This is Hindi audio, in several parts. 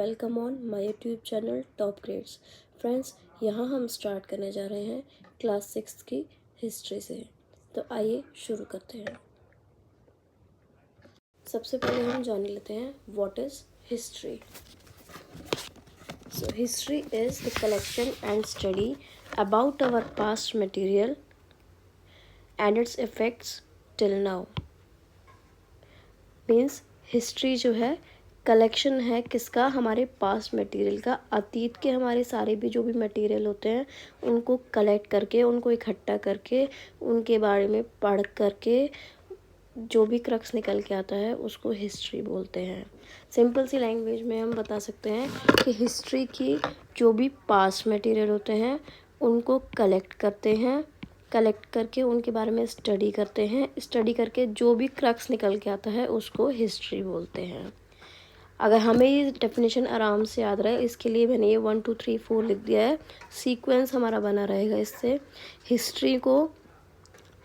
Welcome on my YouTube channel top grades. Friends, यहाँ हम स्टार्ट करने जा रहे हैं क्लास 6 की हिस्ट्री से। तो आइए शुरू करते हैं। सबसे पहले हम जान लेते हैं what is history. So history is the collection and study about our past material and its effects till now. Means history जो है कलेक्शन है किसका, हमारे पास्ट मटेरियल का। अतीत के हमारे सारे भी जो भी मटेरियल होते हैं उनको कलेक्ट करके, उनको इकट्ठा करके, उनके बारे में पढ़ करके जो भी क्रक्स निकल के आता है उसको हिस्ट्री बोलते हैं। सिंपल सी लैंग्वेज में हम बता सकते हैं कि हिस्ट्री की जो भी पास्ट मटेरियल होते हैं उनको कलेक्ट करते हैं, कलेक्ट करके उनके बारे में स्टडी करते हैं, स्टडी करके जो भी क्रक्स निकल के आता है उसको हिस्ट्री बोलते हैं। अगर हमें ये डेफिनेशन आराम से याद रहे, इसके लिए मैंने ये 1 2 3 4 लिख दिया है। सीक्वेंस हमारा बना रहेगा इससे।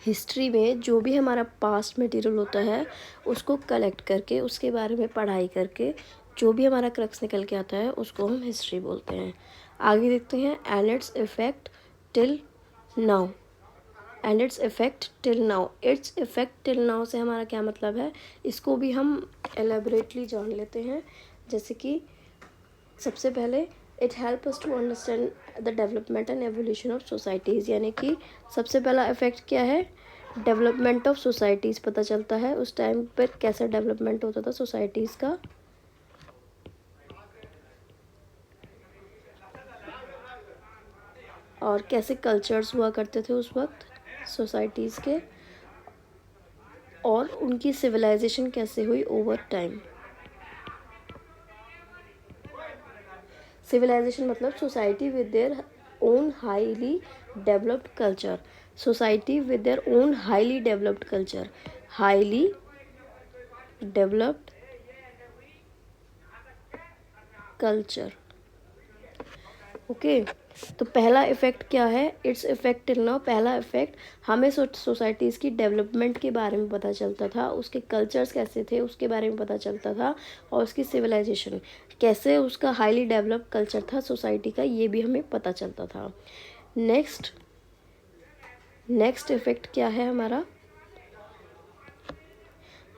हिस्ट्री में जो भी हमारा पास्ट मटेरियल होता है उसको कलेक्ट करके, उसके बारे में पढ़ाई करके जो भी हमारा क्रक्स निकल के आता है उसको हम हिस्ट्री बोलते हैं। आगे देखते हैं and its effect till now. And its effect till now. Its effect till now से हमारा क्या मतलब है, इसको भी हम एलेबरेटली जान लेते हैं। जैसे कि सबसे पहले it help us to understand the development and evolution of societies. यानी कि सबसे पहला इफेक्ट क्या है, डेवलपमेंट ऑफ सोसाइटीज़ पता चलता है। उस टाइम पर कैसा डेवलपमेंट होता था सोसाइटीज़ का, और कैसे कल्चर्स हुआ करते थे उस वक्त सोसाइटीज़ के, और उनकी सिविलाइजेशन कैसे हुई ओवर टाइम। सिविलाइजेशन मतलब society with their own highly developed culture. Society with their own highly developed culture. Highly developed culture. Okay, तो पहला इफेक्ट क्या है, इट्स इफेक्ट टिल नाउ। पहला इफेक्ट हमें सोसाइटीज़ की डेवलपमेंट के बारे में पता चलता था, उसके कल्चर्स कैसे थे उसके बारे में पता चलता था, और उसकी सिविलाइजेशन कैसे, उसका हाईली डेवलप्ड कल्चर था सोसाइटी का, ये भी हमें पता चलता था। नेक्स्ट इफेक्ट क्या है हमारा,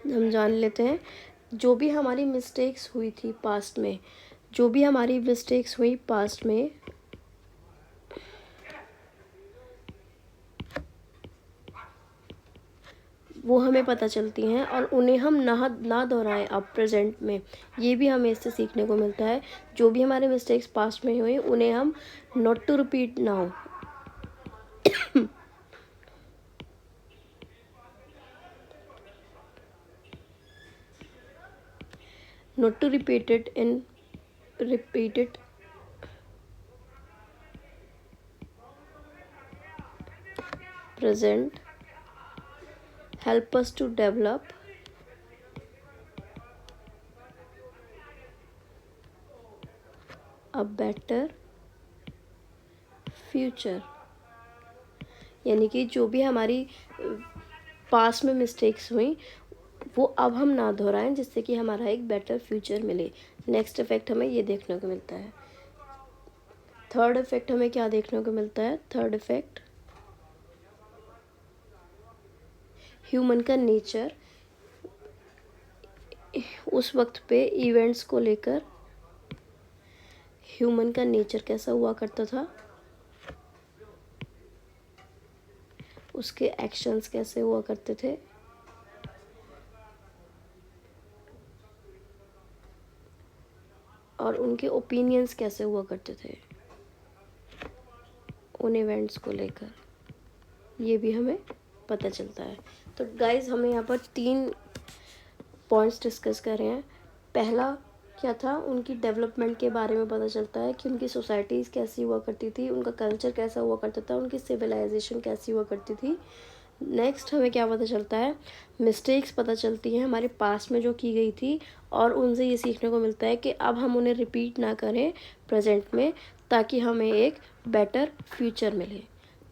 हम जान लेते हैं। जो भी हमारी मिस्टेक्स हुई थी पास्ट में, जो भी हमारी मिस्टेक्स हुई पास्ट में, वो हमें पता चलती हैं और उन्हें हम ना दोहराएं अब प्रेजेंट में। ये भी हमें इससे सीखने को मिलता है। जो भी हमारे मिस्टेक्स पास्ट में हुई उन्हें हम not to repeat now. not to repeat it present, help us to develop a better future। यानी कि जो भी हमारी पास्ट में मिस्टेक्स हुई वो अब हम ना दोहराएं, जिससे कि हमारा एक बेटर फ्यूचर मिले। नेक्स्ट इफेक्ट हमें ये देखने को मिलता है। थर्ड इफेक्ट हमें क्या देखने को मिलता है, थर्ड इफेक्ट ह्यूमन का नेचर। उस वक्त पे इवेंट्स को लेकर ह्यूमन का नेचर कैसा हुआ करता था, उसके एक्शंस कैसे हुआ करते थे, और उनके ओपिनियंस कैसे हुआ करते थे उन इवेंट्स को लेकर, ये भी हमें पता चलता है। तो गाइज हमें यहाँ पर 3 पॉइंट्स डिस्कस कर रहे हैं। पहला क्या था, उनकी डेवलपमेंट के बारे में पता चलता है कि उनकी सोसाइटीज़ कैसी हुआ करती थी, उनका कल्चर कैसा हुआ करता था, उनकी सिविलाइजेशन कैसी हुआ करती थी। नेक्स्ट हमें क्या पता चलता है, मिस्टेक्स पता चलती हैं हमारे पास्ट में जो की गई थी, और उनसे ये सीखने को मिलता है कि अब हम उन्हें रिपीट ना करें प्रेजेंट में, ताकि हमें एक बेटर फ्यूचर मिले।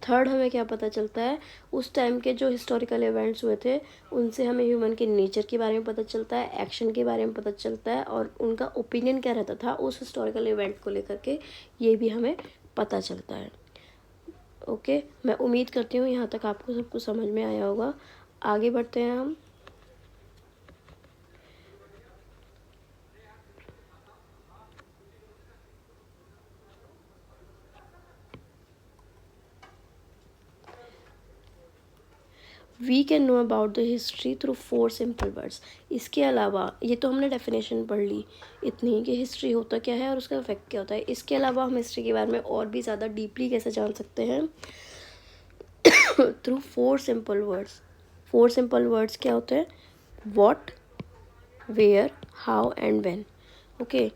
थर्ड हमें क्या पता चलता है, उस टाइम के जो हिस्टोरिकल इवेंट्स हुए थे उनसे हमें ह्यूमन के नेचर के बारे में पता चलता है, एक्शन के बारे में पता चलता है, और उनका ओपिनियन क्या रहता था उस हिस्टोरिकल इवेंट को लेकर के, ये भी हमें पता चलता है। ओके, मैं उम्मीद करती हूँ यहाँ तक आपको सब कुछ समझ में आया होगा। आगे बढ़ते हैं हम। We can know about the history through 4 simple words. इसके अलावा, ये तो हमने डेफिनेशन पढ़ ली इतनी कि हिस्ट्री होता क्या है और उसका इफेक्ट क्या होता है। इसके अलावा हम हिस्ट्री के बारे में और भी ज़्यादा डीपली कैसे जान सकते हैं, through 4 simple words. 4 simple words क्या होते हैं, what, where, how and when. Okay,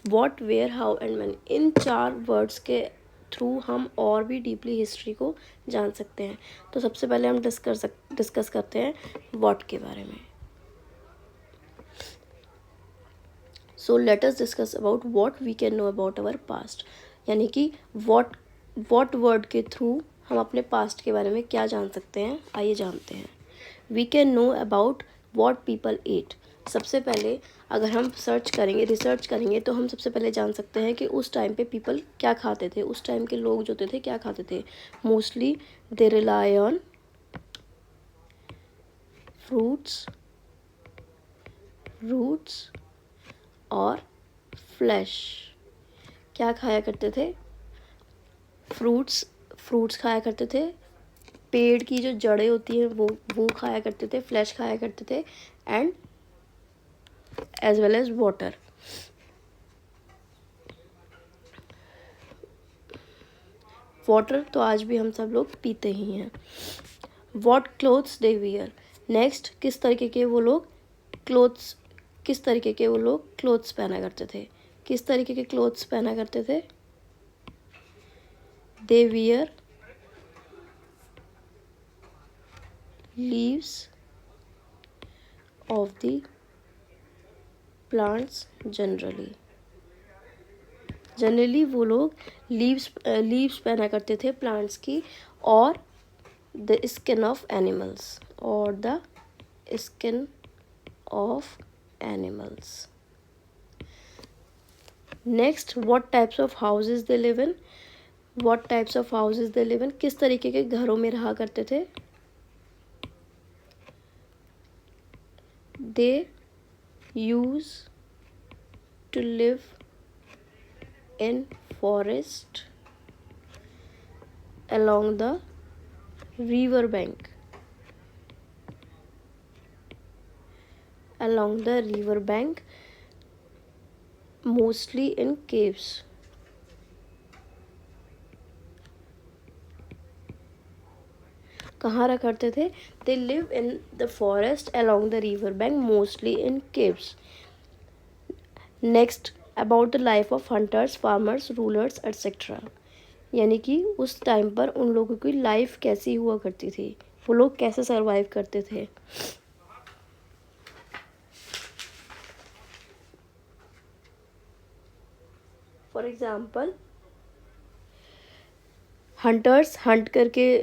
what, where, how and when, in 4 words के थ्रू हम और भी डीपली हिस्ट्री को जान सकते हैं। तो सबसे पहले हम डिस्कस करते हैं वॉट के बारे में। So let us discuss about what we can know about our past. यानी कि वॉट वर्ड के थ्रू हम अपने पास्ट के बारे में क्या जान सकते हैं, आइए जानते हैं। We can know about what people ate. सबसे पहले अगर हम रिसर्च करेंगे तो हम सबसे पहले जान सकते हैं कि उस टाइम पे पीपल क्या खाते थे, उस टाइम के लोग जो थे क्या खाते थे। Mostly they rely on fruits, roots और फ्लैश। क्या खाया करते थे, फ्रूट्स खाया करते थे, पेड़ की जो जड़ें होती हैं वो खाया करते थे, फ्लैश खाया करते थे, and as well as water. Water तो आज भी हम सब लोग पीते ही हैं। What clothes they wear. Next, किस तरीके के वो लोग क्लोथ्स पहना करते थे। किस तरीके के क्लोथ्स पहना करते थे, they wear leaves of the plants. Generally वो लोग लीव्स पहना करते थे प्लांट्स की, और the skin of animals. Next, what types of houses they live in. किस तरीके के घरों में रहा करते थे, they use to live in forest along the river bank, mostly in caves। कहाँ रहा करते थे, they live in the forest along the river bank, mostly in caves। Next, about the life of hunters, farmers, rulers etcetera. यानी कि उस टाइम पर उन लोगों की लाइफ कैसी हुआ करती थी, वो लोग कैसे सरवाइव करते थे। फॉर एग्जाम्पल, हंटर्स हंट करके,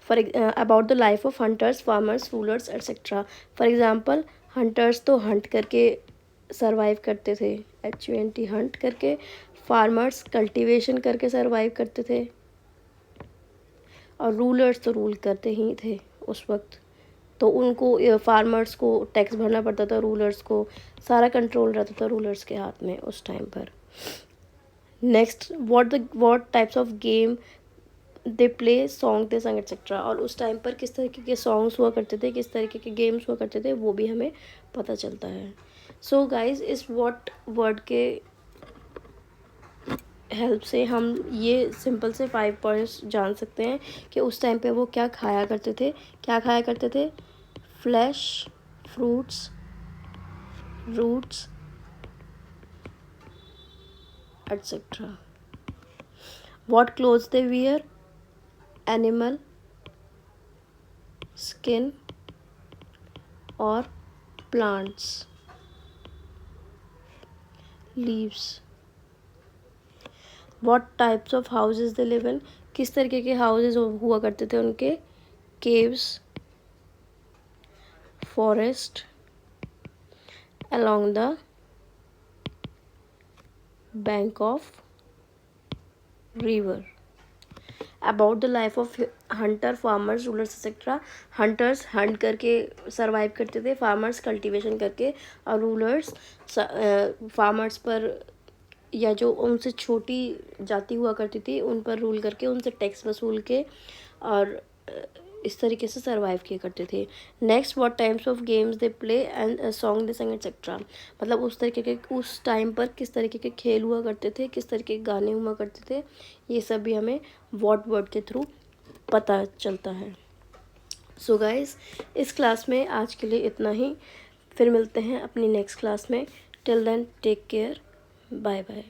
about the life of hunters, farmers, rulers etcetera. For example, hunters तो हंट करके सरवाइव करते थे, HUNT हंट करके। फार्मर्स कल्टीवेशन करके सरवाइव करते थे, और रूलर्स तो रूल करते ही थे उस वक्त। तो उनको, फार्मर्स को टैक्स भरना पड़ता था, रूलर्स को सारा कंट्रोल रहता था रूलर्स के हाथ में उस टाइम पर। Next, what types of game they play, song they sung etcetera. और उस टाइम पर किस तरीके के सॉन्ग्स हुआ करते थे, किस तरीके के गेम्स हुआ करते थे, वो भी हमें पता चलता है। सो गाइज, इस व्हाट वर्ड के हेल्प से हम ये सिंपल से 5 पॉइंट्स जान सकते हैं कि उस टाइम पे वो क्या खाया करते थे। Flesh, fruits, roots etcetera. What clothes they wear, animal skin और plants leaves. What types of houses they live in, किस तरीके के हाउसेज हुआ करते थे उनके? Caves, forest, along the bank of river. About the life of hunter, farmers, rulers etc. Hunters Hunt करके सरवाइव करते थे, फार्मर्स कल्टीवेशन करके, और रूलर्स फार्मर्स पर या जो उनसे छोटी जाति हुआ करती थी उन पर रूल करके, उनसे टैक्स वसूल के, और इस तरीके से सरवाइव किया करते थे। Next, what types of games they play and song they sung etcetera. मतलब उस तरीके के उस टाइम पर किस तरीके के खेल हुआ करते थे, किस तरीके के गाने हुआ करते थे, ये सब भी हमें व्हाट वर्ड के थ्रू पता चलता है। सो गाइस, इस क्लास में आज के लिए इतना ही। फिर मिलते हैं अपनी नेक्स्ट क्लास में। Till then take care, bye bye.